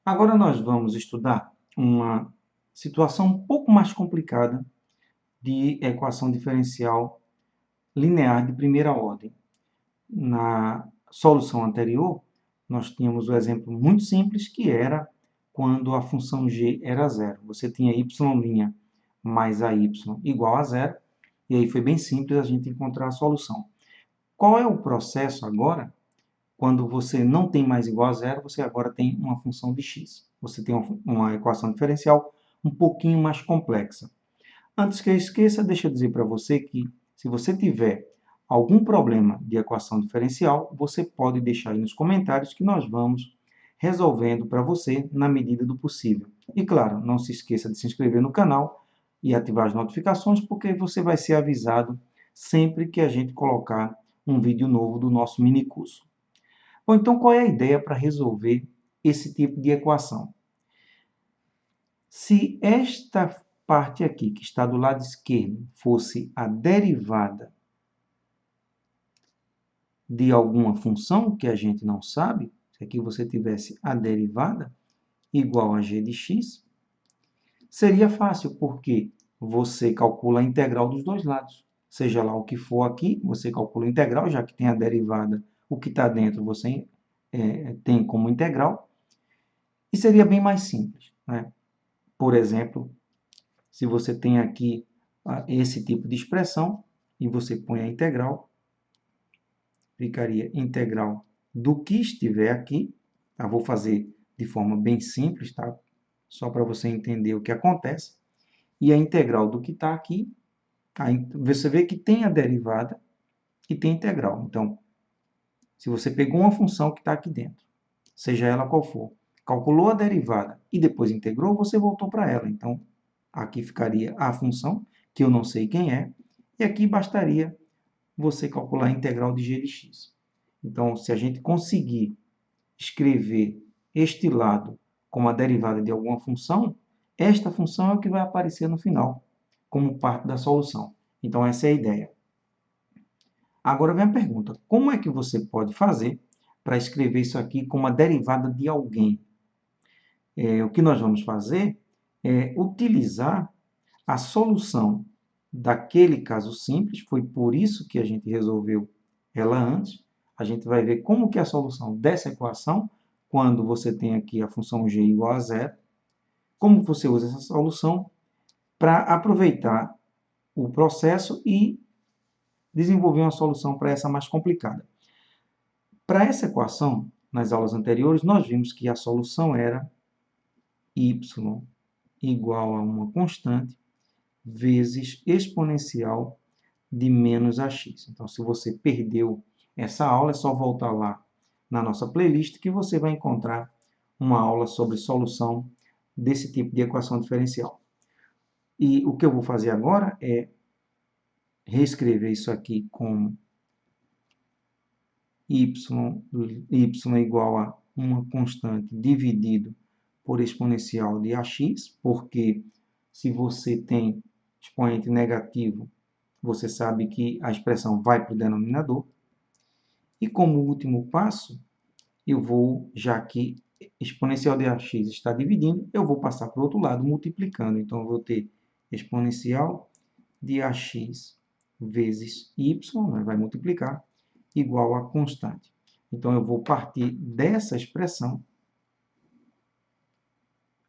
Agora nós vamos estudar uma situação um pouco mais complicada de equação diferencial linear de primeira ordem. Na solução anterior, nós tínhamos o exemplo muito simples, que era quando a função g era zero. Você tinha y' mais ay igual a zero, e aí foi bem simples a gente encontrar a solução. Qual é o processo agora? Quando você não tem mais igual a zero, você agora tem uma função de x. Você tem uma equação diferencial um pouquinho mais complexa. Antes que eu esqueça, deixa eu dizer para você que se você tiver algum problema de equação diferencial, você pode deixar aí nos comentários que nós vamos resolvendo para você na medida do possível. E claro, não se esqueça de se inscrever no canal e ativar as notificações, porque você vai ser avisado sempre que a gente colocar um vídeo novo do nosso mini curso. Bom, então qual é a ideia para resolver esse tipo de equação? Se esta parte aqui, que está do lado esquerdo, fosse a derivada de alguma função que a gente não sabe, se aqui você tivesse a derivada igual a g de x, seria fácil, porque você calcula a integral dos dois lados. Seja lá o que for aqui, você calcula a integral, já que tem a derivada, o que está dentro você tem como integral, e seria bem mais simples, né? Por exemplo, se você tem aqui esse tipo de expressão e você põe a integral, ficaria integral do que estiver aqui. Tá? Vou fazer de forma bem simples, tá? Só para você entender o que acontece. E a integral do que está aqui, aí você vê que tem a derivada e tem a integral. Então, se você pegou uma função que está aqui dentro, seja ela qual for, calculou a derivada e depois integrou, você voltou para ela. Então, aqui ficaria a função, que eu não sei quem é, e aqui bastaria você calcular a integral de g de x. Então, se a gente conseguir escrever este lado como a derivada de alguma função, esta função é o que vai aparecer no final, como parte da solução. Então, essa é a ideia. Agora vem a pergunta: como é que você pode fazer para escrever isso aqui como a derivada de alguém? O que nós vamos fazer é utilizar a solução daquele caso simples, foi por isso que a gente resolveu ela antes. A gente vai ver como que é a solução dessa equação, quando você tem aqui a função g igual a zero, como você usa essa solução para aproveitar o processo e desenvolver uma solução para essa mais complicada. Para essa equação, nas aulas anteriores, nós vimos que a solução era y igual a uma constante vezes exponencial de menos ax. Então, se você perdeu essa aula, é só voltar lá na nossa playlist que você vai encontrar uma aula sobre solução desse tipo de equação diferencial. E o que eu vou fazer agora é reescrever isso aqui como y igual a uma constante dividido por exponencial de ax, porque se você tem expoente negativo, você sabe que a expressão vai para o denominador. E como último passo, eu vou, já que exponencial de ax está dividindo, eu vou passar para o outro lado multiplicando. Então, eu vou ter exponencial de ax vezes y, né, vai multiplicar, igual a constante. Então, eu vou partir dessa expressão,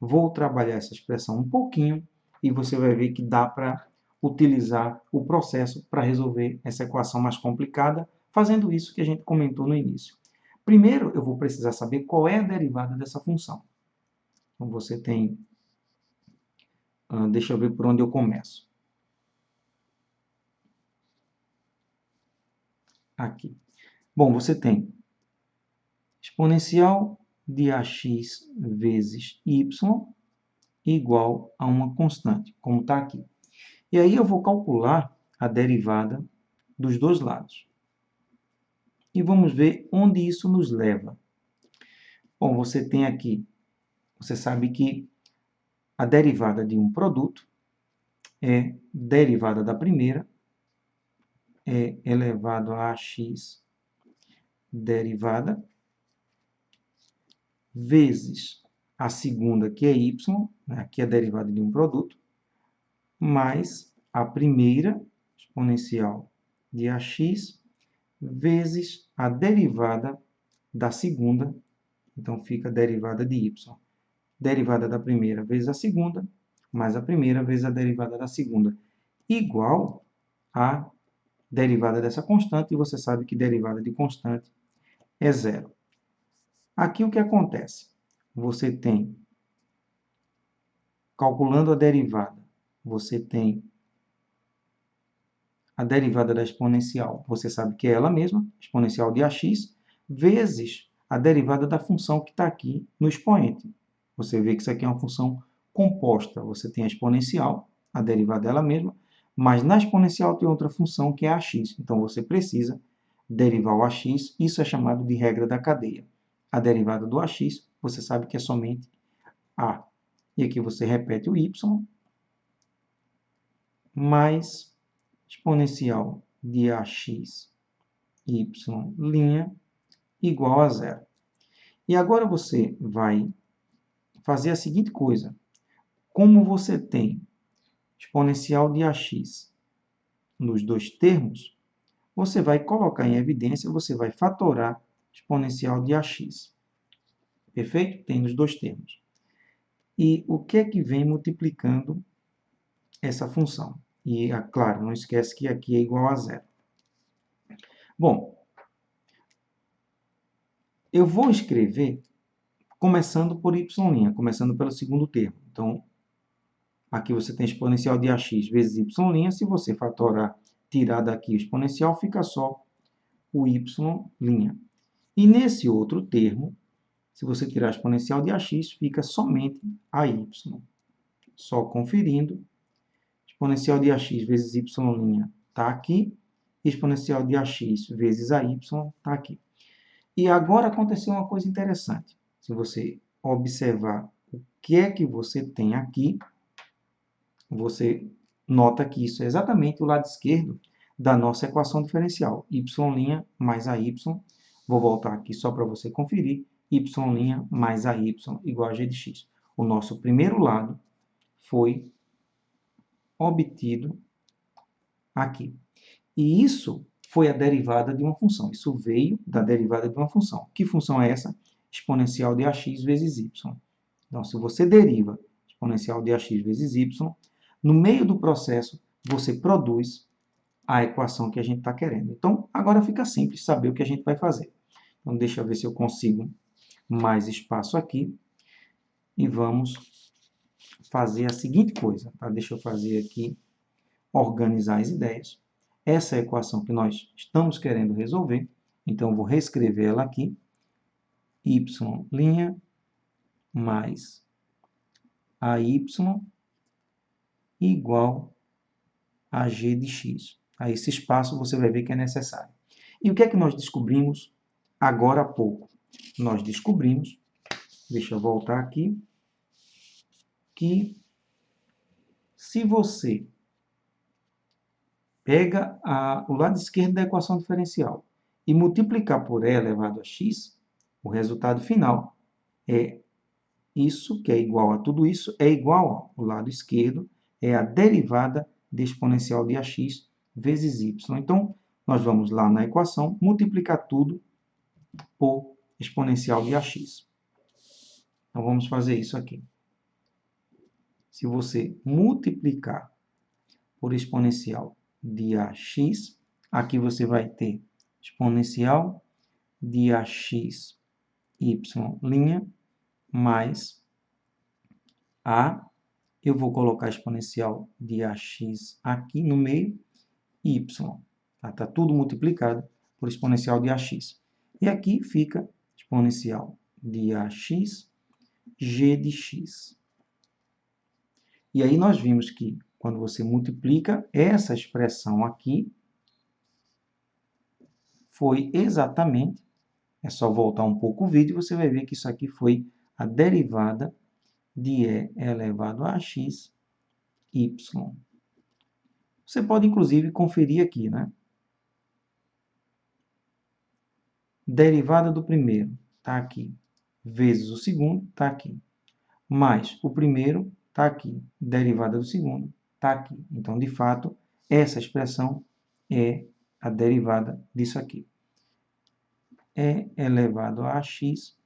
vou trabalhar essa expressão um pouquinho, e você vai ver que dá para utilizar o processo para resolver essa equação mais complicada, fazendo isso que a gente comentou no início. Primeiro, eu vou precisar saber qual é a derivada dessa função. Então, você tem... deixa eu ver por onde eu começo. Aqui. Bom, você tem exponencial de ax vezes y igual a uma constante, como está aqui. E aí eu vou calcular a derivada dos dois lados. E vamos ver onde isso nos leva. Bom, você tem aqui, você sabe que a derivada de um produto é derivada da primeira, é elevado a ax derivada, vezes a segunda, que é y, né? Aqui é a derivada de um produto, mais a primeira exponencial de ax vezes a derivada da segunda. Então, fica a derivada de y. Derivada da primeira vezes a segunda, mais a primeira vezes a derivada da segunda, igual a derivada dessa constante, e você sabe que derivada de constante é zero. Aqui o que acontece? Você tem, calculando a derivada, você tem a derivada da exponencial, você sabe que é ela mesma, exponencial de ax, vezes a derivada da função que está aqui no expoente. Você vê que isso aqui é uma função composta. Você tem a exponencial, a derivada dela mesma, mas na exponencial tem outra função que é ax. Então, você precisa derivar o ax. Isso é chamado de regra da cadeia. A derivada do ax, você sabe que é somente a. E aqui você repete o y, mais exponencial de ax y' igual a zero. E agora você vai fazer a seguinte coisa. Como você tem exponencial de ax nos dois termos, você vai colocar em evidência, você vai fatorar exponencial de ax. Perfeito? Tem nos dois termos. E o que é que vem multiplicando essa função? E, claro, não esquece que aqui é igual a zero. Bom, eu vou escrever começando por y', começando pelo segundo termo. Então, aqui você tem exponencial de ax vezes y'. Se você fatorar, tirar daqui o exponencial, fica só o y'. E nesse outro termo, se você tirar a exponencial de ax, fica somente a y. Só conferindo, exponencial de ax vezes y' está aqui, exponencial de ax vezes a y está aqui. E agora aconteceu uma coisa interessante. Se você observar o que é que você tem aqui, você nota que isso é exatamente o lado esquerdo da nossa equação diferencial. Y' mais AY, vou voltar aqui só para você conferir, Y' mais AY igual a G de x. O nosso primeiro lado foi obtido aqui. E isso foi a derivada de uma função. Isso veio da derivada de uma função. Que função é essa? Exponencial de ax vezes y. Então, se você deriva exponencial de ax vezes y, no meio do processo, você produz a equação que a gente está querendo. Então, agora fica simples saber o que a gente vai fazer. Então, deixa eu ver se eu consigo mais espaço aqui. E vamos fazer a seguinte coisa. Tá? Deixa eu fazer aqui, organizar as ideias. Essa é a equação que nós estamos querendo resolver. Então, eu vou reescrever ela aqui. Y' mais AY igual a G de x. A esse espaço você vai ver que é necessário. E o que é que nós descobrimos agora há pouco? Nós descobrimos, deixa eu voltar aqui, que se você pega o lado esquerdo da equação diferencial e multiplicar por e elevado a x, o resultado final é isso, que é igual a tudo isso, é igual ao lado esquerdo, é a derivada de exponencial de ax vezes y. Então, nós vamos lá na equação multiplicar tudo por exponencial de ax. Então, vamos fazer isso aqui. Se você multiplicar por exponencial de ax, aqui você vai ter exponencial de ax y' mais a, eu vou colocar exponencial de ax aqui no meio, y. Está tudo multiplicado por exponencial de ax. E aqui fica exponencial de ax g de x. E aí nós vimos que quando você multiplica essa expressão aqui, foi exatamente, é só voltar um pouco o vídeo, você vai ver que isso aqui foi a derivada de e elevado a x, y. Você pode, inclusive, conferir aqui, né? Derivada do primeiro está aqui, vezes o segundo está aqui. mais o primeiro está aqui, derivada do segundo está aqui. Então, de fato, essa expressão é a derivada disso aqui. É elevado a x,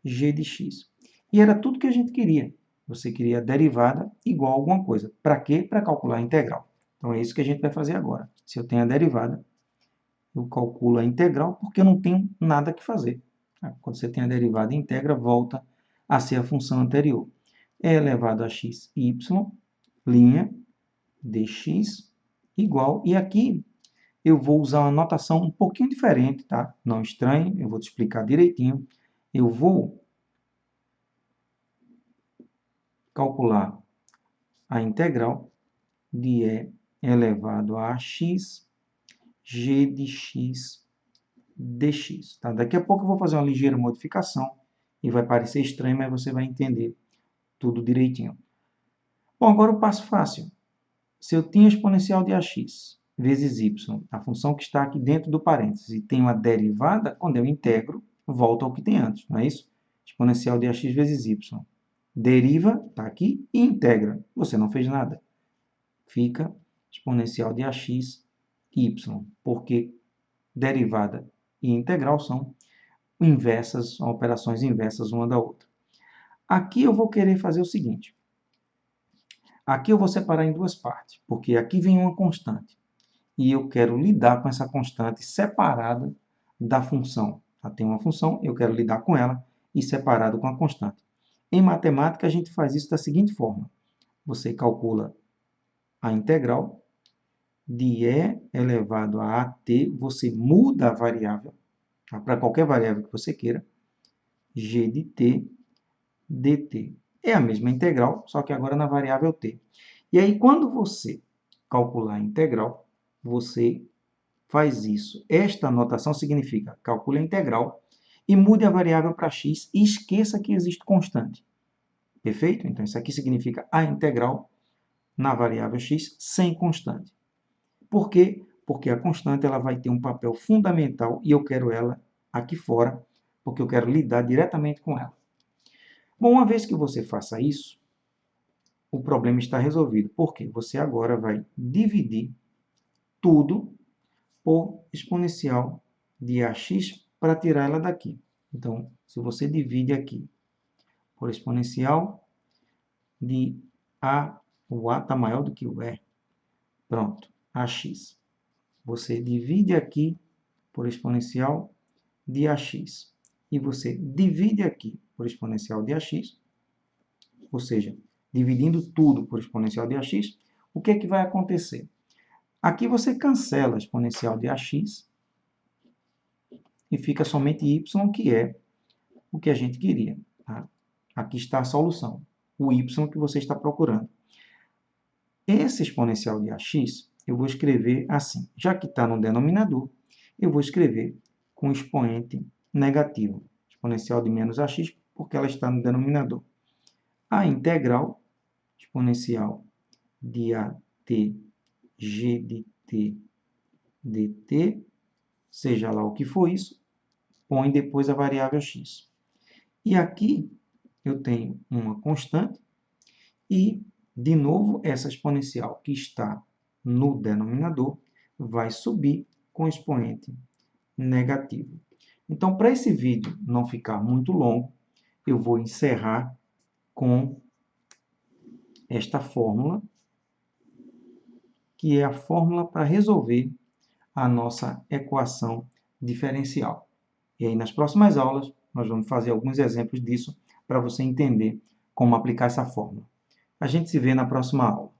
g de x. E era tudo que a gente queria. Você queria a derivada igual a alguma coisa. Para quê? Para calcular a integral. Então, é isso que a gente vai fazer agora. Se eu tenho a derivada, eu calculo a integral porque eu não tenho nada que fazer. Quando você tem a derivada e integra, volta a ser a função anterior. É elevado a x, y, linha dx igual. E aqui eu vou usar uma notação um pouquinho diferente, tá? Não estranhe, eu vou te explicar direitinho. Eu vou calcular a integral de e elevado a x, g de x dx. Tá? Daqui a pouco eu vou fazer uma ligeira modificação e vai parecer estranho, mas você vai entender tudo direitinho. Bom, agora o passo fácil. Se eu tinha exponencial de ax vezes y, a função que está aqui dentro do parênteses, e tenho a derivada, quando eu integro, volta ao que tem antes, não é isso? Exponencial de ax vezes y. Deriva, está aqui, e integra. Você não fez nada. Fica exponencial de ax, y, porque derivada e integral são inversas, operações inversas uma da outra. Aqui eu vou querer fazer o seguinte. Aqui eu vou separar em duas partes, porque aqui vem uma constante. E eu quero lidar com essa constante separada da função. Tem uma função, eu quero lidar com ela e separado com a constante. Em matemática, a gente faz isso da seguinte forma. Você calcula a integral de e elevado a at, você muda a variável, tá? Para qualquer variável que você queira, g de t dt. É a mesma integral, só que agora na variável t. E aí, quando você calcular a integral, você faz isso. Esta notação significa calcule a integral e mude a variável para x e esqueça que existe constante. Perfeito? Então, isso aqui significa a integral na variável x sem constante. Por quê? Porque a constante ela vai ter um papel fundamental e eu quero ela aqui fora, porque eu quero lidar diretamente com ela. Bom, uma vez que você faça isso, o problema está resolvido. Por quê? Você agora vai dividir tudo por exponencial de ax para tirar ela daqui. Então, se você divide aqui por exponencial de a, o a está maior do que o e. Pronto, ax. Você divide aqui por exponencial de ax. E você divide aqui por exponencial de ax, ou seja, dividindo tudo por exponencial de ax, o que é que vai acontecer? Aqui você cancela a exponencial de ax e fica somente y, que é o que a gente queria. Tá? Aqui está a solução, o y que você está procurando. Esse exponencial de ax, eu vou escrever assim. Já que está no denominador, eu vou escrever com expoente negativo. Exponencial de menos ax, porque ela está no denominador. A integral exponencial de at g de t dt, seja lá o que for isso, põe depois a variável x. E aqui eu tenho uma constante e, de novo, essa exponencial que está no denominador vai subir com expoente negativo. Então, para esse vídeo não ficar muito longo, eu vou encerrar com esta fórmula, que é a fórmula para resolver a nossa equação diferencial. E aí, nas próximas aulas, nós vamos fazer alguns exemplos disso para você entender como aplicar essa fórmula. A gente se vê na próxima aula.